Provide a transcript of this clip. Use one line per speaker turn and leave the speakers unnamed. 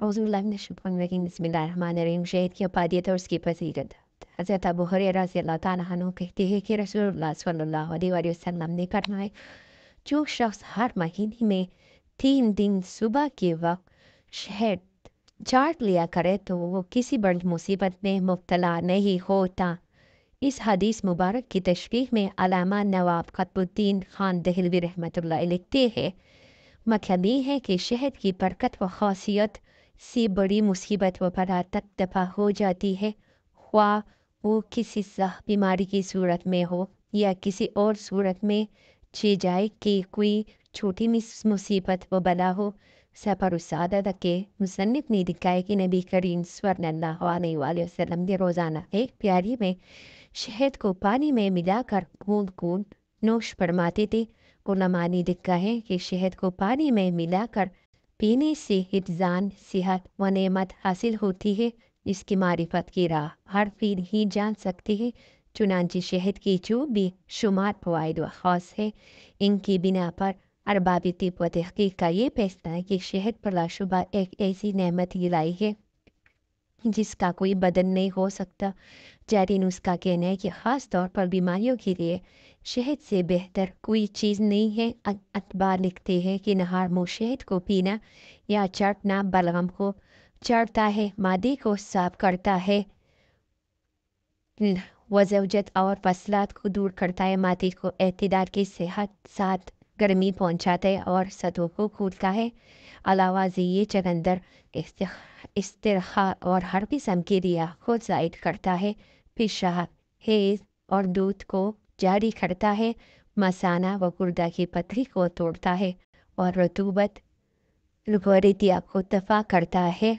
اعوذ باللہ من الشیطان الرجیم بسم اللہ الرحمن الرحیم۔ شہد کی افادیت اور اس کی فضیلت۔ حضرت ابو ہریرہ رضی اللہ تعالیٰ عنہ کہتے ہیں کہ رسول اللہ صلی اللہ علیہ وآلہ وسلم نے فرمایا، جو شخص ہر مہینے میں 3 دن صبح کے وقت شہد چاٹ لیا کرے تو وہ کسی بڑی مصیبت میں مبتلا نہیں ہوتا۔ اس حدیث مبارک کی تشریح میں علامہ نواب قطب الدین خان دہلوی رحمۃ اللہ لکھتے ہیں، مطلب یہ ہے کہ شہد کی برکت و خاصیت سے بڑی مصیبت و بلا تک دفع ہو جاتی ہے، خواہ وہ کسی بیماری کی صورت میں ہو یا کسی اور صورت میں چی جائے کہ کوئی چھوٹی مصیبت و بلا ہو۔ سفر السعادہ کے مصنف نے دکھایا کہ نبی کریم صلی اللہ علیہ وآلہ وسلم نے روزانہ ایک پیاری میں شہد کو پانی میں ملا کر گوند گوند نوش فرماتے تھے۔ علماء نے دکھا ہے کہ شہد کو پانی میں ملا کر پینے سے حفظان صحت و نعمت حاصل ہوتی ہے، جس کی معرفت کی راہ ہر پیر ہی جان سکتے ہیں۔ چنانچہ شہد کی جو بھی شمار فوائد و خاص ہے، ان کی بنا پر ارباب طب و تحقیق کا یہ فیصلہ ہے کہ شہد بلا شبہ ایک ایسی نعمت الہی ہے جس کا کوئی بدل نہیں ہو سکتا۔ جاری نسخہ کہنا ہے کہ خاص طور پر بیماریوں کے لیے شہد سے بہتر کوئی چیز نہیں ہے۔ اتباع لکھتے ہیں کہ نہار منہ شہد کو پینا یا چاٹنا بلغم کو چڑھتا ہے، معدے کو صاف کرتا ہے، وزوجت اور فصلات کو دور کرتا ہے، معدے کو اعتدال کے صحت ساتھ گرمی پہنچاتا ہے اور سطحوں کو کھولتا ہے۔ علاوہ ازیں یہ چقندر استرخاء اور ہر قسم کی ریا کو زائد کرتا ہے، پیشاب حیض اور دودھ کو جاری کرتا ہے، مثانہ و گردہ کی پتھری کو توڑتا ہے اور رطوبت لغوریتیا کو دفع کرتا ہے۔